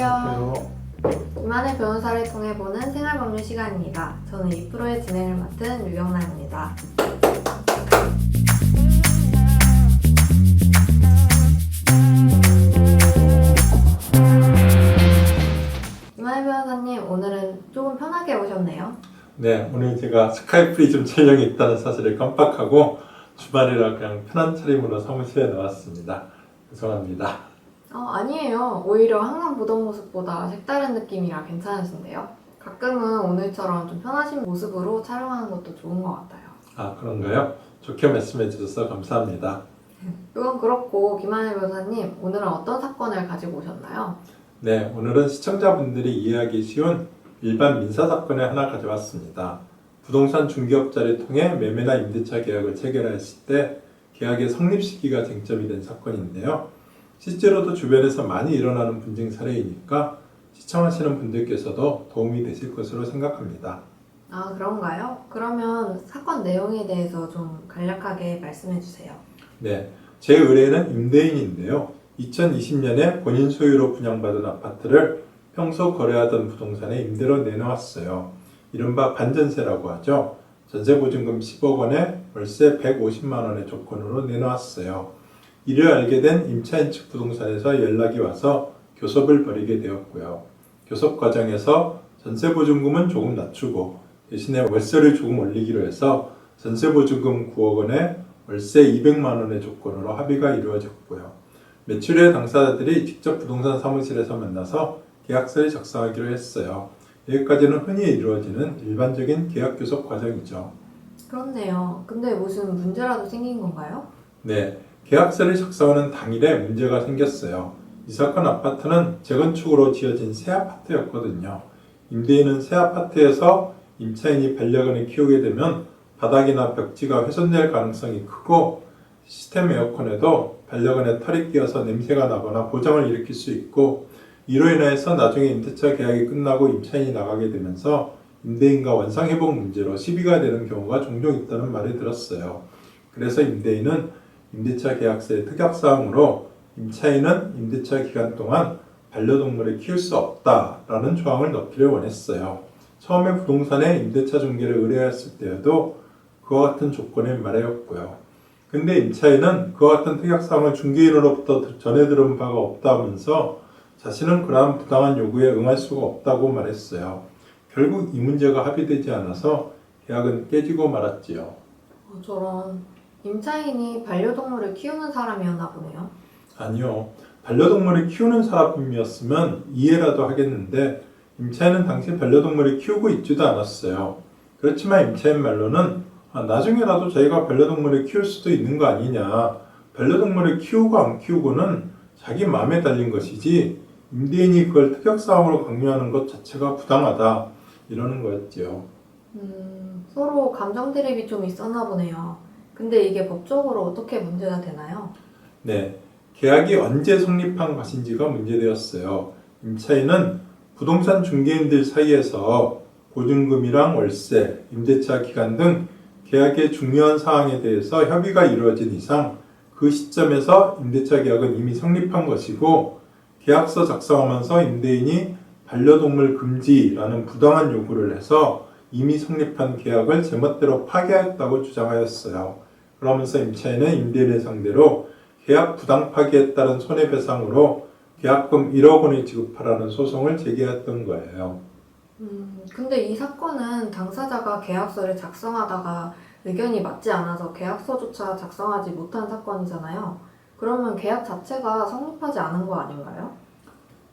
안녕하세요. 김한혜 변호사를 통해 보는 생활법률 시간입니다. 저는 이 프로의 진행을 맡은 유경란입니다. 김한혜 변호사님, 오늘은 조금 편하게 오셨네요. 네, 오늘 제가 스카이프리즘 촬영이 있다는 사실을 깜빡하고 주말이라 그냥 편한 차림으로 사무실에 나왔습니다. 죄송합니다. 아니에요. 오히려 항상 보던 모습보다 색다른 느낌이라 괜찮으신데요. 가끔은 오늘처럼 좀 편하신 모습으로 촬영하는 것도 좋은 것 같아요. 아, 그런가요? 좋게 말씀해 주셔서 감사합니다. 그건 그렇고 김한혜 변호사님, 오늘은 어떤 사건을 가지고 오셨나요? 네, 오늘은 시청자분들이 이해하기 쉬운 일반 민사사건을 하나 가져왔습니다. 부동산 중개업자를 통해 매매나 임대차 계약을 체결했을 때 계약의 성립 시기가 쟁점이 된 사건인데요. 실제로도 주변에서 많이 일어나는 분쟁 사례이니까 시청하시는 분들께서도 도움이 되실 것으로 생각합니다. 아, 그런가요? 그러면 사건 내용에 대해서 좀 간략하게 말씀해 주세요. 네, 제 의뢰는 임대인인데요. 2020년에 본인 소유로 분양받은 아파트를 평소 거래하던 부동산에 임대로 내놓았어요. 이른바 반전세라고 하죠. 전세보증금 10억 원에 월세 150만 원의 조건으로 내놓았어요. 이를 알게 된 임차인 측 부동산에서 연락이 와서 교섭을 벌이게 되었고요. 교섭 과정에서 전세보증금은 조금 낮추고 대신에 월세를 조금 올리기로 해서 전세보증금 9억 원에 월세 200만 원의 조건으로 합의가 이루어졌고요. 매출 후에 당사자들이 직접 부동산 사무실에서 만나서 계약서를 작성하기로 했어요. 여기까지는 흔히 이루어지는 일반적인 계약 교섭 과정이죠. 그렇네요. 근데 무슨 문제라도 생긴 건가요? 네, 계약서를 작성하는 당일에 문제가 생겼어요. 이 사건 아파트는 재건축으로 지어진 새 아파트였거든요. 임대인은 새 아파트에서 임차인이 반려견을 키우게 되면 바닥이나 벽지가 훼손될 가능성이 크고 시스템 에어컨에도 반려견의 털이 끼어서 냄새가 나거나 고장을 일으킬 수 있고 이로 인해서 나중에 임대차 계약이 끝나고 임차인이 나가게 되면서 임대인과 원상회복 문제로 시비가 되는 경우가 종종 있다는 말을 들었어요. 그래서 임대인은 임대차 계약서의 특약사항으로 임차인은 임대차 기간 동안 반려동물을 키울 수 없다라는 조항을 넣기를 원했어요. 처음에 부동산에 임대차 중개를 의뢰했을 때에도 그와 같은 조건을 말하였고요. 근데 임차인은 그와 같은 특약사항을 중개인으로부터 전해 들은 바가 없다면서 자신은 그러한 부당한 요구에 응할 수가 없다고 말했어요. 결국 이 문제가 합의되지 않아서 계약은 깨지고 말았지요. 저런 임차인이 반려동물을 키우는 사람이었나 보네요. 아니요. 반려동물을 키우는 사람이었으면 이해라도 하겠는데 임차인은 당시 반려동물을 키우고 있지도 않았어요. 그렇지만 임차인 말로는 나중에라도 자기가 반려동물을 키울 수도 있는 거 아니냐. 반려동물을 키우고 안 키우고는 자기 마음에 달린 것이지 임대인이 그걸 특약사항으로 강요하는 것 자체가 부당하다. 이러는 거였지요. 서로 감정 대립이 좀 있었나 보네요. 근데 이게 법적으로 어떻게 문제가 되나요? 네, 계약이 언제 성립한 것인지가 문제되었어요. 임차인은 부동산 중개인들 사이에서 보증금이랑 월세, 임대차 기간 등 계약의 중요한 사항에 대해서 협의가 이루어진 이상 그 시점에서 임대차 계약은 이미 성립한 것이고 계약서 작성하면서 임대인이 반려동물 금지라는 부당한 요구를 해서 이미 성립한 계약을 제멋대로 파기하였다고 주장하였어요. 그러면서 임차인은 임대인을 상대로 계약 부당 파기에 따른 손해배상으로 계약금 1억 원을 지급하라는 소송을 제기했던 거예요. 근데 이 사건은 당사자가 계약서를 작성하다가 의견이 맞지 않아서 계약서조차 작성하지 못한 사건이잖아요. 그러면 계약 자체가 성립하지 않은 거 아닌가요?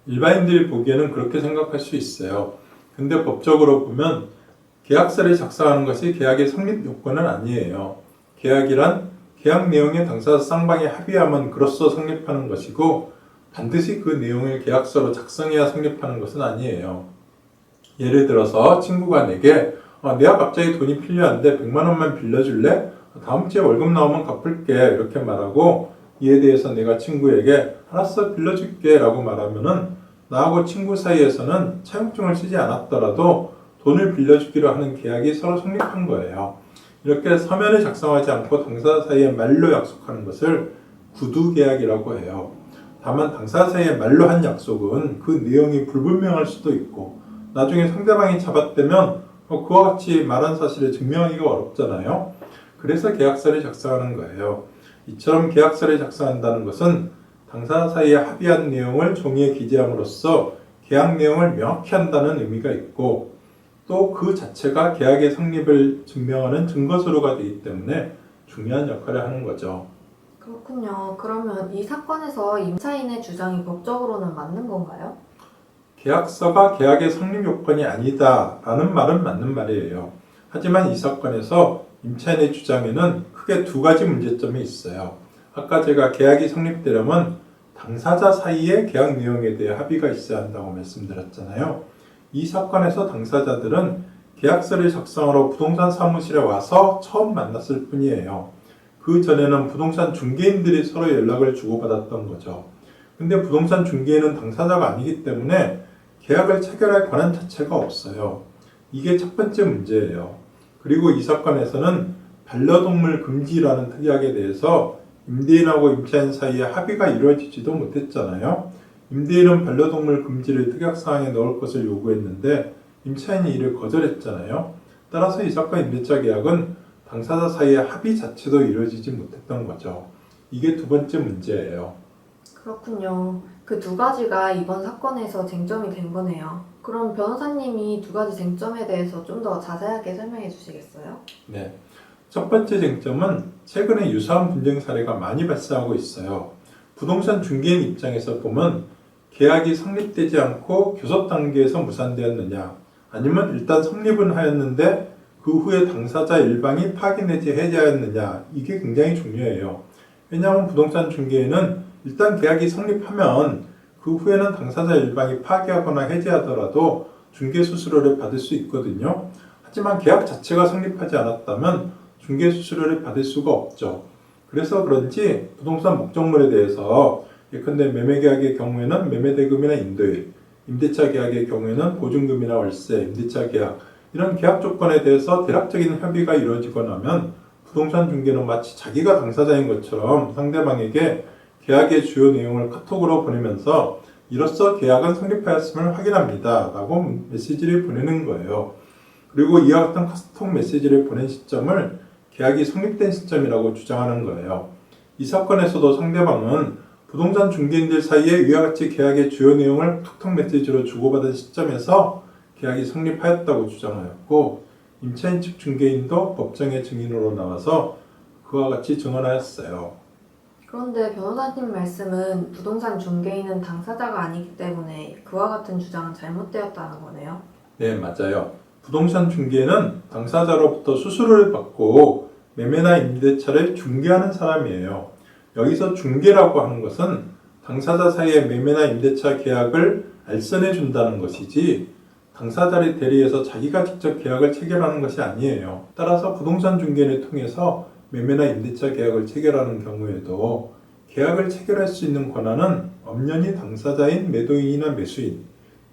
일반인들이 보기에는 그렇게 생각할 수 있어요. 근데 법적으로 보면 계약서를 작성하는 것이 계약의 성립 요건은 아니에요. 계약이란 계약 내용에 당사자 쌍방이 합의하면 그로써 성립하는 것이고 반드시 그 내용을 계약서로 작성해야 성립하는 것은 아니에요. 예를 들어서 친구가 내게 내가 갑자기 돈이 필요한데 100만 원만 빌려줄래? 다음 주에 월급 나오면 갚을게 이렇게 말하고 이에 대해서 내가 친구에게 알았어 빌려줄게 라고 말하면은 나하고 친구 사이에서는 차용증을 쓰지 않았더라도 돈을 빌려주기로 하는 계약이 서로 성립한 거예요. 이렇게 서면을 작성하지 않고 당사자 사이에 말로 약속하는 것을 구두계약이라고 해요. 다만 당사자 사이에 말로 한 약속은 그 내용이 불분명할 수도 있고 나중에 상대방이 잡아떼면 그와 같이 말한 사실을 증명하기가 어렵잖아요. 그래서 계약서를 작성하는 거예요. 이처럼 계약서를 작성한다는 것은 당사자 사이에 합의한 내용을 종이에 기재함으로써 계약 내용을 명확히 한다는 의미가 있고 또 그 자체가 계약의 성립을 증명하는 증거서류가 되기 때문에 중요한 역할을 하는 거죠. 그렇군요. 그러면 이 사건에서 임차인의 주장이 법적으로는 맞는 건가요? 계약서가 계약의 성립 요건이 아니다라는 말은 맞는 말이에요. 하지만 이 사건에서 임차인의 주장에는 크게 두 가지 문제점이 있어요. 아까 제가 계약이 성립되려면 당사자 사이의 계약 내용에 대해 합의가 있어야 한다고 말씀드렸잖아요. 이 사건에서 당사자들은 계약서를 작성하러 부동산 사무실에 와서 처음 만났을 뿐이에요. 그 전에는 부동산 중개인들이 서로 연락을 주고받았던 거죠. 근데 부동산 중개인은 당사자가 아니기 때문에 계약을 체결할 권한 자체가 없어요. 이게 첫 번째 문제예요. 그리고 이 사건에서는 반려동물 금지라는 특약에 대해서 임대인하고 임차인 사이에 합의가 이루어지지도 못했잖아요. 임대인은 반려동물 금지를 특약사항에 넣을 것을 요구했는데 임차인이 이를 거절했잖아요. 따라서 이 사건 임대차 계약은 당사자 사이의 합의 자체도 이루어지지 못했던 거죠. 이게 두 번째 문제예요. 그렇군요. 그 두 가지가 이번 사건에서 쟁점이 된 거네요. 그럼 변호사님이 두 가지 쟁점에 대해서 좀 더 자세하게 설명해 주시겠어요? 네. 첫 번째 쟁점은 최근에 유사한 분쟁 사례가 많이 발생하고 있어요. 부동산 중개인 입장에서 보면 계약이 성립되지 않고 교섭 단계에서 무산되었느냐 아니면 일단 성립은 하였는데 그 후에 당사자 일방이 파기 내지 해지하였느냐 이게 굉장히 중요해요. 왜냐하면 부동산 중개인은 일단 계약이 성립하면 그 후에는 당사자 일방이 파기하거나 해지하더라도 중개 수수료를 받을 수 있거든요. 하지만 계약 자체가 성립하지 않았다면 중개 수수료를 받을 수가 없죠. 그래서 그런지 부동산 목적물에 대해서 예컨대 매매계약의 경우에는 매매대금이나 인도일, 임대차 계약의 경우에는 보증금이나 월세, 임대차 계약 이런 계약 조건에 대해서 대략적인 협의가 이루어지고 나면 부동산 중개는 마치 자기가 당사자인 것처럼 상대방에게 계약의 주요 내용을 카톡으로 보내면서 이로써 계약은 성립하였음을 확인합니다 라고 메시지를 보내는 거예요. 그리고 이와 같은 카톡 메시지를 보낸 시점을 계약이 성립된 시점이라고 주장하는 거예요. 이 사건에서도 상대방은 부동산 중개인들 사이에 위와 같이 계약의 주요 내용을 카톡 메시지로 주고받은 시점에서 계약이 성립하였다고 주장하였고 임차인 측 중개인도 법정의 증인으로 나와서 그와 같이 증언하였어요. 그런데 변호사님 말씀은 부동산 중개인은 당사자가 아니기 때문에 그와 같은 주장은 잘못되었다는 거네요. 네, 맞아요. 부동산 중개는 당사자로부터 수수료를 받고 매매나 임대차를 중개하는 사람이에요. 여기서 중개라고 하는 것은 당사자 사이의 매매나 임대차 계약을 알선해 준다는 것이지 당사자를 대리해서 자기가 직접 계약을 체결하는 것이 아니에요. 따라서 부동산 중개를 통해서 매매나 임대차 계약을 체결하는 경우에도 계약을 체결할 수 있는 권한은 엄연히 당사자인 매도인이나 매수인,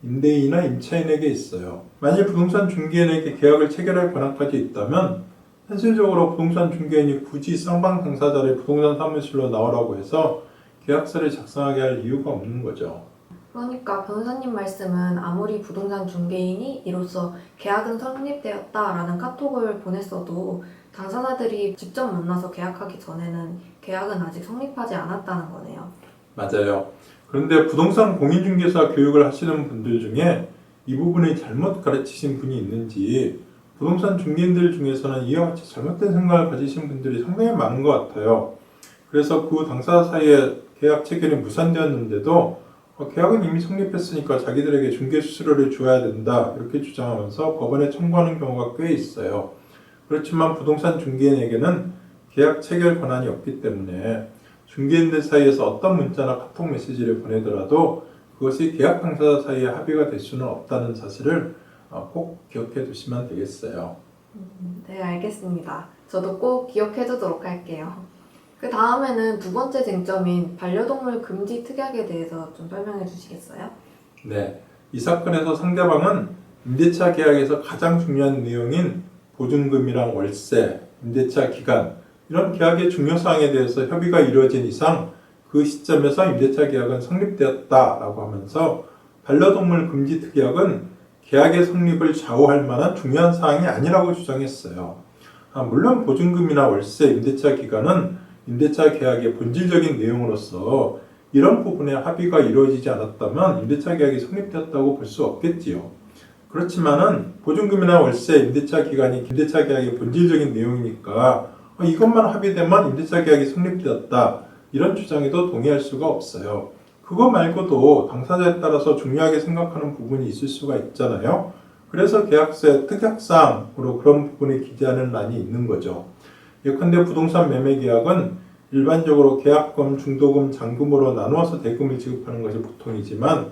임대인이나 임차인에게 있어요. 만일 부동산 중개인에게 계약을 체결할 권한까지 있다면 현실적으로 부동산 중개인이 굳이 쌍방 당사자를 부동산 사무실로 나오라고 해서 계약서를 작성하게 할 이유가 없는 거죠. 그러니까 변호사님 말씀은 아무리 부동산 중개인이 이로써 계약은 성립되었다라는 카톡을 보냈어도 당사자들이 직접 만나서 계약하기 전에는 계약은 아직 성립하지 않았다는 거네요. 맞아요. 그런데 부동산 공인중개사 교육을 하시는 분들 중에 이 부분을 잘못 가르치신 분이 있는지 부동산 중개인들 중에서는 이와 같이 잘못된 생각을 가지신 분들이 상당히 많은 것 같아요. 그래서 그 당사자 사이에 계약 체결이 무산되었는데도 계약은 이미 성립했으니까 자기들에게 중개 수수료를 줘야 된다 이렇게 주장하면서 법원에 청구하는 경우가 꽤 있어요. 그렇지만 부동산 중개인에게는 계약 체결 권한이 없기 때문에 중개인들 사이에서 어떤 문자나 카톡 메시지를 보내더라도 그것이 계약 당사자 사이에 합의가 될 수는 없다는 사실을 꼭 기억해 두시면 되겠어요. 네, 알겠습니다. 저도 꼭 기억해 두도록 할게요. 그 다음에는 두 번째 쟁점인 반려동물 금지 특약에 대해서 좀 설명해 주시겠어요? 네, 이 사건에서 상대방은 임대차 계약에서 가장 중요한 내용인 보증금이랑 월세, 임대차 기간 이런 계약의 중요사항에 대해서 협의가 이루어진 이상 그 시점에서 임대차 계약은 성립되었다라고 하면서 반려동물 금지 특약은 계약의 성립을 좌우할 만한 중요한 사항이 아니라고 주장했어요. 물론 보증금이나 월세, 임대차 기간은 임대차 계약의 본질적인 내용으로서 이런 부분에 합의가 이루어지지 않았다면 임대차 계약이 성립되었다고 볼 수 없겠지요. 그렇지만은 보증금이나 월세, 임대차 기간이 임대차 계약의 본질적인 내용이니까 이것만 합의되면 임대차 계약이 성립되었다. 이런 주장에도 동의할 수가 없어요. 그거 말고도 당사자에 따라서 중요하게 생각하는 부분이 있을 수가 있잖아요. 그래서 계약서의 특약사항으로 그런 부분에 기재하는 란이 있는 거죠. 예컨대 부동산 매매 계약은 일반적으로 계약금, 중도금, 잔금으로 나누어서 대금을 지급하는 것이 보통이지만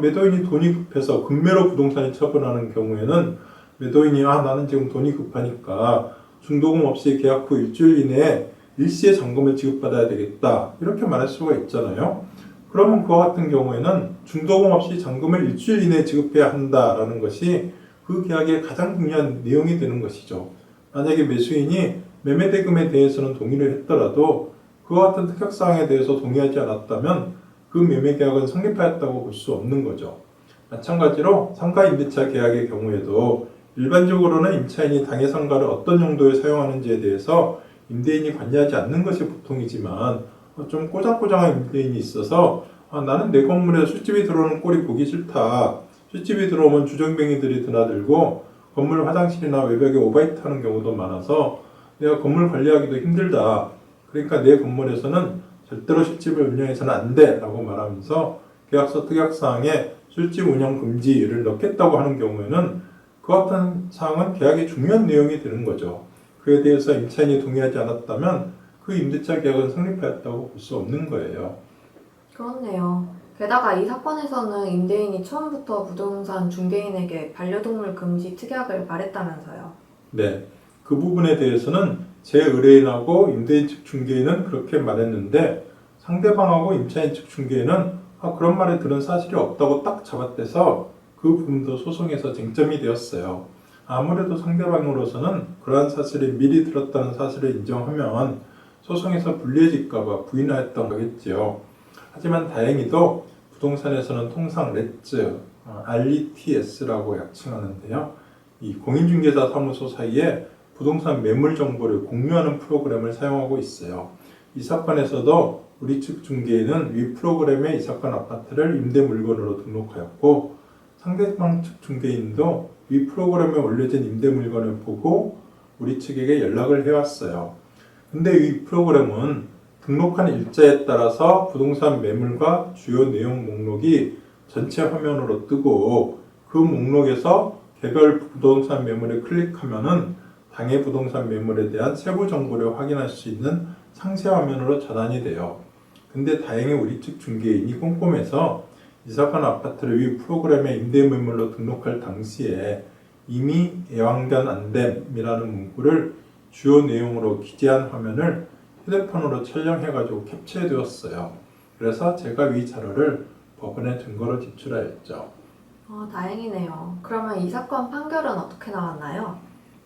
매도인이 돈이 급해서 급매로 부동산을 처분하는 경우에는 매도인이 나는 지금 돈이 급하니까 중도금 없이 계약 후 일주일 이내에 일시에 잔금을 지급받아야 되겠다 이렇게 말할 수가 있잖아요. 그러면 그와 같은 경우에는 중도금 없이 잔금을 일주일 이내에 지급해야 한다라는 것이 그 계약의 가장 중요한 내용이 되는 것이죠. 만약에 매수인이 매매대금에 대해서는 동의를 했더라도 그와 같은 특약사항에 대해서 동의하지 않았다면 그 매매계약은 성립하였다고 볼 수 없는 거죠. 마찬가지로 상가임대차 계약의 경우에도 일반적으로는 임차인이 당해 상가를 어떤 용도에 사용하는지에 대해서 임대인이 관여하지 않는 것이 보통이지만 좀 꼬장꼬장한 임대인이 있어서 나는 내 건물에 술집이 들어오는 꼴이 보기 싫다. 술집이 들어오면 주정뱅이들이 드나들고 건물 화장실이나 외벽에 오바이트 하는 경우도 많아서 내가 건물 관리하기도 힘들다. 그러니까 내 건물에서는 절대로 술집을 운영해서는 안 돼 라고 말하면서 계약서 특약사항에 술집 운영 금지를 넣겠다고 하는 경우에는 그 같은 사항은 계약의 중요한 내용이 되는 거죠. 그에 대해서 임차인이 동의하지 않았다면 그 임대차 계약은 성립하였다고 볼 수 없는 거예요. 그렇네요. 게다가 이 사건에서는 임대인이 처음부터 부동산 중개인에게 반려동물 금지 특약을 말했다면서요. 네, 그 부분에 대해서는 재의뢰인하고 임대인 측 중개인은 그렇게 말했는데 상대방하고 임차인 측 중개인은 그런 말을 들은 사실이 없다고 딱 잡아떼서 그 부분도 소송에서 쟁점이 되었어요. 아무래도 상대방으로서는 그러한 사실을 미리 들었다는 사실을 인정하면 소송에서 불리해질까봐 부인하였던 거겠지요. 하지만 다행히도 부동산에서는 통상 레츠, RETS라고 약칭하는데요. 이 공인중개사 사무소 사이에 부동산 매물 정보를 공유하는 프로그램을 사용하고 있어요. 이 사건에서도 우리 측 중개인은 위 프로그램에 이 사건 아파트를 임대 물건으로 등록하였고 상대방 측 중개인도 위 프로그램에 올려진 임대 물건을 보고 우리 측에게 연락을 해왔어요. 근데 이 프로그램은 등록한 일자에 따라서 부동산 매물과 주요 내용 목록이 전체 화면으로 뜨고 그 목록에서 개별 부동산 매물을 클릭하면은 당해 부동산 매물에 대한 세부 정보를 확인할 수 있는 상세 화면으로 전환이 돼요. 근데 다행히 우리 측 중개인이 꼼꼼해서 이 사건 아파트를 위 프로그램에 임대 매물로 등록할 당시에 이미 애완견 안됨이라는 문구를 주요 내용으로 기재한 화면을 휴대폰으로 촬영해가지고 캡처해 두었어요. 그래서 제가 위 자료를 법원에 증거로 제출하였죠. 다행이네요. 그러면 이 사건 판결은 어떻게 나왔나요?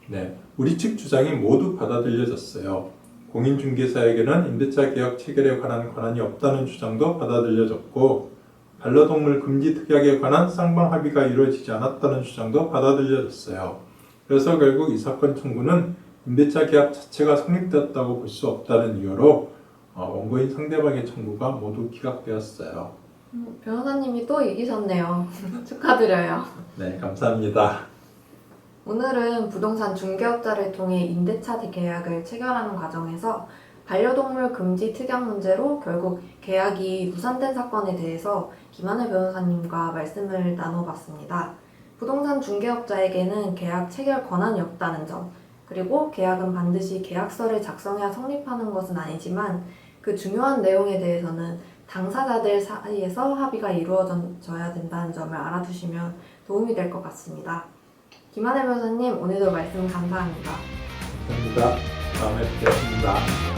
네, 우리 측 주장이 모두 받아들여졌어요. 공인중개사에게는 임대차 계약 체결에 관한 권한이 없다는 주장도 받아들여졌고 반려동물 금지 특약에 관한 쌍방 합의가 이루어지지 않았다는 주장도 받아들여졌어요. 그래서 결국 이 사건 청구는 임대차 계약 자체가 성립되었다고 볼 수 없다는 이유로 원고인 상대방의 청구가 모두 기각되었어요. 변호사님이 또 이기셨네요. 축하드려요. 네, 감사합니다. 오늘은 부동산 중개업자를 통해 임대차 계약을 체결하는 과정에서 반려동물 금지 특약 문제로 결국 계약이 무산된 사건에 대해서 김하늘 변호사님과 말씀을 나눠봤습니다. 부동산 중개업자에게는 계약 체결 권한이 없다는 점, 그리고 계약은 반드시 계약서를 작성해야 성립하는 것은 아니지만 그 중요한 내용에 대해서는 당사자들 사이에서 합의가 이루어져야 된다는 점을 알아두시면 도움이 될 것 같습니다. 김하늘 변호사님, 오늘도 말씀 감사합니다. 감사합니다. 다음에 뵙겠습니다.